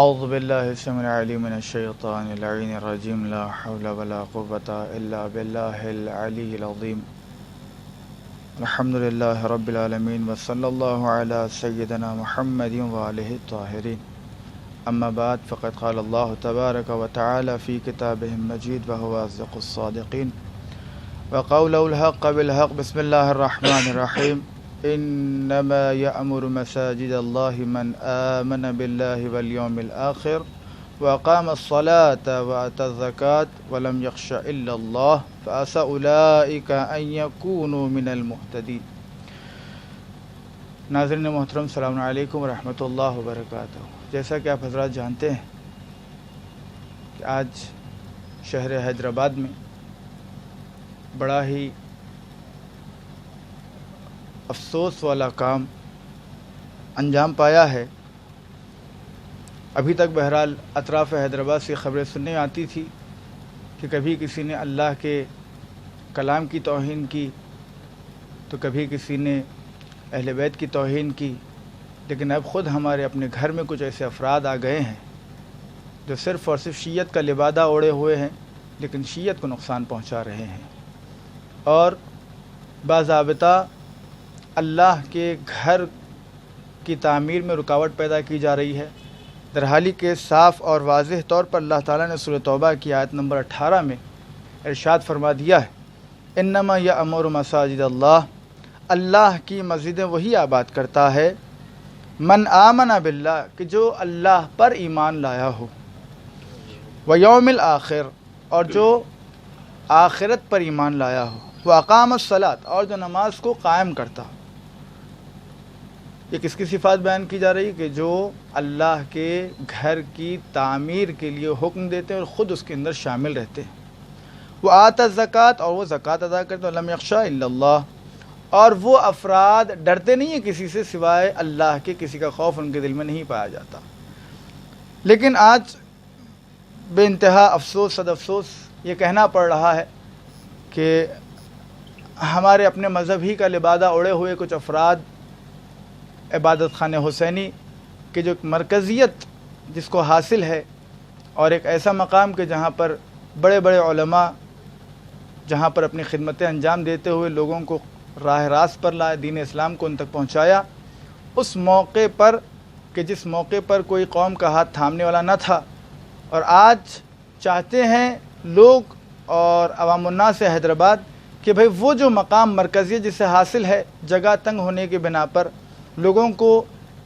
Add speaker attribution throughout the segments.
Speaker 1: اعوذ باللہ السمیع العلیم من الشیطان اللعین الرجیم لا حول ولا قوة الا باللہ العلی العظیم الحمد للہ رب العالمین وصلی اللہ علی سیدنا محمد وآلہ الطاہرین اما بعد فقد قال اللہ تبارک وتعالی فی کتابہ المجید وهو اصدق الصادقین وقوله الحق بالحق بسم اللہ الرحمن الرحیم انما یأمر مساجد اللہ من آمن باللہ والیوم الآخر واقام الصلاة وآتى الزکاة ولم یخش الا اللہ فعسى اولئک ان یکونوا من المہتدین۔ ناظرین محترم، السلام علیکم ورحمۃ اللہ وبرکاتہ۔ جیسا کہ آپ حضرات جانتے ہیں کہ آج شہر حیدرآباد میں بڑا ہی افسوس والا کام انجام پایا ہے۔ ابھی تک بہرحال اطراف حیدرآباد سے خبریں سننے آتی تھی کہ کبھی کسی نے اللہ کے کلام کی توہین کی تو کبھی کسی نے اہل بیت کی توہین کی، لیکن اب خود ہمارے اپنے گھر میں کچھ ایسے افراد آ گئے ہیں جو صرف اور صرف شیعت کا لبادہ اوڑے ہوئے ہیں لیکن شیعت کو نقصان پہنچا رہے ہیں اور باضابطہ اللہ کے گھر کی تعمیر میں رکاوٹ پیدا کی جا رہی ہے۔ درحالی کے صاف اور واضح طور پر اللہ تعالیٰ نے سورہ توبہ کی آیت نمبر 18 میں ارشاد فرما دیا ہے، انما یأمر مساجد اللہ، اللہ کی مسجدیں وہی آباد کرتا ہے، من آمن باللہ، کہ جو اللہ پر ایمان لایا ہو، ویوم الآخر، اور جو آخرت پر ایمان لایا ہو، واقام الصلاۃ، اور جو نماز کو قائم کرتا ہو۔ یہ کس کی صفات بیان کی جا رہی ہے؟ کہ جو اللہ کے گھر کی تعمیر کے لیے حکم دیتے ہیں اور خود اس کے اندر شامل رہتے ہیں۔ وہ آتا الزکوٰۃ، اور وہ زکوٰۃ ادا کرتے ہیں، لم یخشى الا اللہ، اور وہ افراد ڈرتے نہیں ہیں کسی سے سوائے اللہ کے، کسی کا خوف ان کے دل میں نہیں پایا جاتا۔ لیکن آج بے انتہا افسوس صد افسوس یہ کہنا پڑ رہا ہے کہ ہمارے اپنے مذہب ہی کا لبادہ اوڑے ہوئے کچھ افراد عبادت خانہ حسینی کے جو مرکزیت جس کو حاصل ہے اور ایک ایسا مقام کہ جہاں پر بڑے بڑے علماء جہاں پر اپنی خدمتیں انجام دیتے ہوئے لوگوں کو راہ راست پر لائے، دین اسلام کو ان تک پہنچایا، اس موقع پر کہ جس موقع پر کوئی قوم کا ہاتھ تھامنے والا نہ تھا، اور آج چاہتے ہیں لوگ اور عوام الناس سے حیدرآباد کہ بھئی وہ جو مقام مرکزیت جس سے حاصل ہے، جگہ تنگ ہونے کے بنا پر لوگوں کو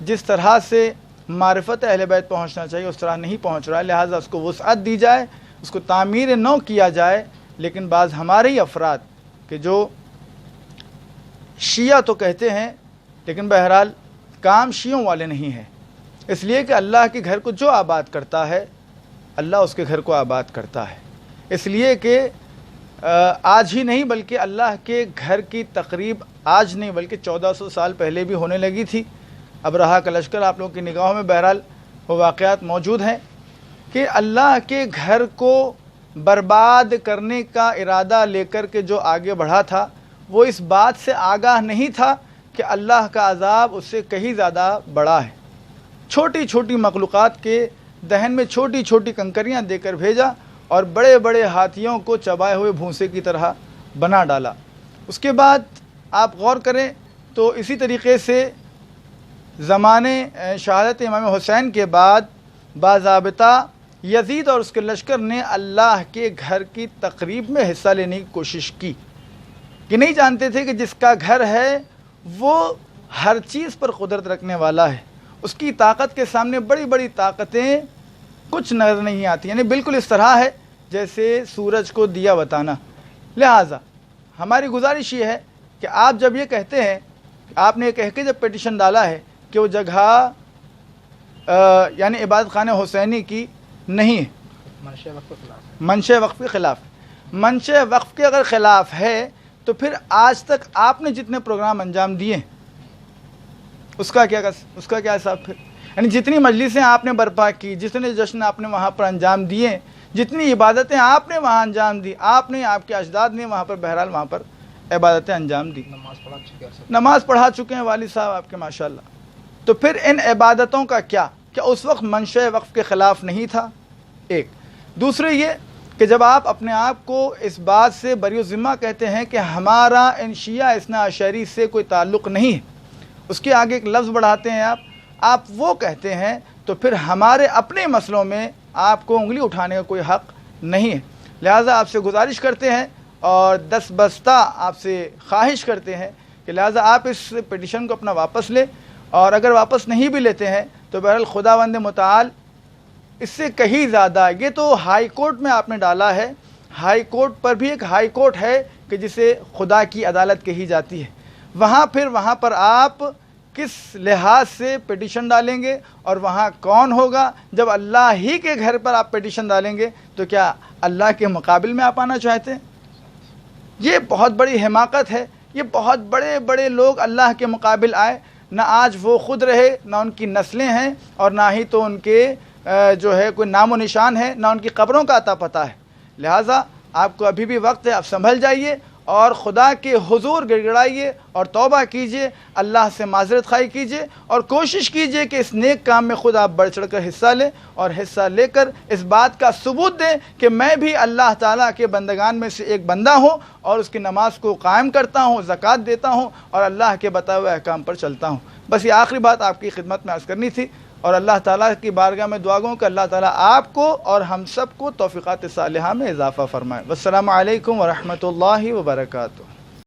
Speaker 1: جس طرح سے معرفت اہل بیت پہنچنا چاہیے اس طرح نہیں پہنچ رہا ہے، لہٰذا اس کو وسعت دی جائے، اس کو تعمیر نو کیا جائے۔ لیکن بعض ہمارے ہی افراد کہ جو شیعہ تو کہتے ہیں لیکن بہرحال کام شیعوں والے نہیں ہیں، اس لیے کہ اللہ کے گھر کو جو آباد کرتا ہے اللہ اس کے گھر کو آباد کرتا ہے، اس لیے کہ آج ہی نہیں بلکہ اللہ کے گھر کی تقریب آج نہیں بلکہ 1400 سال پہلے بھی ہونے لگی تھی۔ ابرہہ کا لشکر آپ لوگوں کی نگاہوں میں بہرحال وہ واقعات موجود ہیں کہ اللہ کے گھر کو برباد کرنے کا ارادہ لے کر کے جو آگے بڑھا تھا وہ اس بات سے آگاہ نہیں تھا کہ اللہ کا عذاب اس سے کہیں زیادہ بڑا ہے۔ چھوٹی چھوٹی مخلوقات کے دہن میں چھوٹی چھوٹی کنکریاں دے کر بھیجا اور بڑے بڑے ہاتھیوں کو چبائے ہوئے بھونسے کی طرح بنا ڈالا۔ اس کے بعد آپ غور کریں تو اسی طریقے سے زمانے شہادت امام حسین کے بعد باضابطہ یزید اور اس کے لشکر نے اللہ کے گھر کی تقریب میں حصہ لینے کی کوشش کی، کہ نہیں جانتے تھے کہ جس کا گھر ہے وہ ہر چیز پر قدرت رکھنے والا ہے، اس کی طاقت کے سامنے بڑی بڑی طاقتیں کچھ نظر نہیں آتی، یعنی بالکل اس طرح ہے جیسے سورج کو دیا بتانا۔ لہٰذا ہماری گزارش یہ ہے کہ آپ جب یہ کہتے ہیں، آپ نے یہ کہہ کے جب پیٹیشن ڈالا ہے کہ وہ جگہ یعنی عبادت خانہ حسینی کی نہیں ہے، منشا وقف کے خلاف، منشا وقف کے اگر خلاف ہے تو پھر آج تک آپ نے جتنے پروگرام انجام دیے اس کا کیا حساب؟ پھر یعنی جتنی مجلسیں آپ نے برپا کی، جتنے جشن آپ نے وہاں پر انجام دیے، جتنی عبادتیں آپ نے وہاں انجام دی، آپ نے آپ کے اجداد نے وہاں پر بہرحال وہاں پر عبادتیں انجام دی، نماز پڑھا چکے ہیں والد صاحب آپ کے ماشاءاللہ، تو پھر ان عبادتوں کا کیا کیا اس وقت منشأ وقف کے خلاف نہیں تھا؟ ایک دوسرے یہ کہ جب آپ اپنے آپ کو اس بات سے بری ذمہ کہتے ہیں کہ ہمارا ان شیعہ اثنا عشری سے کوئی تعلق نہیں ہے، اس کے آگے ایک لفظ بڑھاتے ہیں آپ وہ کہتے ہیں، تو پھر ہمارے اپنے مسئلوں میں آپ کو انگلی اٹھانے کا کوئی حق نہیں ہے۔ لہٰذا آپ سے گزارش کرتے ہیں اور دست بستہ آپ سے خواہش کرتے ہیں کہ لہٰذا آپ اس پٹیشن کو اپنا واپس لیں، اور اگر واپس نہیں بھی لیتے ہیں تو بہرحال خداوند متعال اس سے کہیں زیادہ، یہ تو ہائی کورٹ میں آپ نے ڈالا ہے، ہائی کورٹ پر بھی ایک ہائی کورٹ ہے کہ جسے خدا کی عدالت کہی جاتی ہے، وہاں پر آپ کس لحاظ سے پٹیشن ڈالیں گے، اور وہاں کون ہوگا؟ جب اللہ ہی کے گھر پر آپ پٹیشن ڈالیں گے تو کیا اللہ کے مقابل میں آپ آنا چاہتے ہیں؟ یہ بہت بڑی حماقت ہے۔ یہ بہت بڑے بڑے لوگ اللہ کے مقابل آئے، نہ آج وہ خود رہے، نہ ان کی نسلیں ہیں، اور نہ ہی تو ان کے جو ہے کوئی نام و نشان ہے، نہ ان کی قبروں کا عطا پتہ ہے۔ لہٰذا آپ کو ابھی بھی وقت ہے، آپ سنبھل جائیے اور خدا کے حضور گڑ گڑائیے اور توبہ کیجیے، اللہ سے معذرت خواہی کیجیے، اور کوشش کیجیے کہ اس نیک کام میں خود آپ بڑھ چڑھ کر حصہ لیں، اور حصہ لے کر اس بات کا ثبوت دیں کہ میں بھی اللہ تعالیٰ کے بندگان میں سے ایک بندہ ہوں، اور اس کی نماز کو قائم کرتا ہوں، زکوٰۃ دیتا ہوں، اور اللہ کے بتائے ہوئے احکام پر چلتا ہوں۔ بس یہ آخری بات آپ کی خدمت میں عرض کرنی تھی، اور اللہ تعالیٰ کی بارگاہ میں دعا گوں کہ اللہ تعالیٰ آپ کو اور ہم سب کو توفیقات صالحہ میں اضافہ فرمائے۔ والسلام علیکم ورحمۃ اللہ وبرکاتہ۔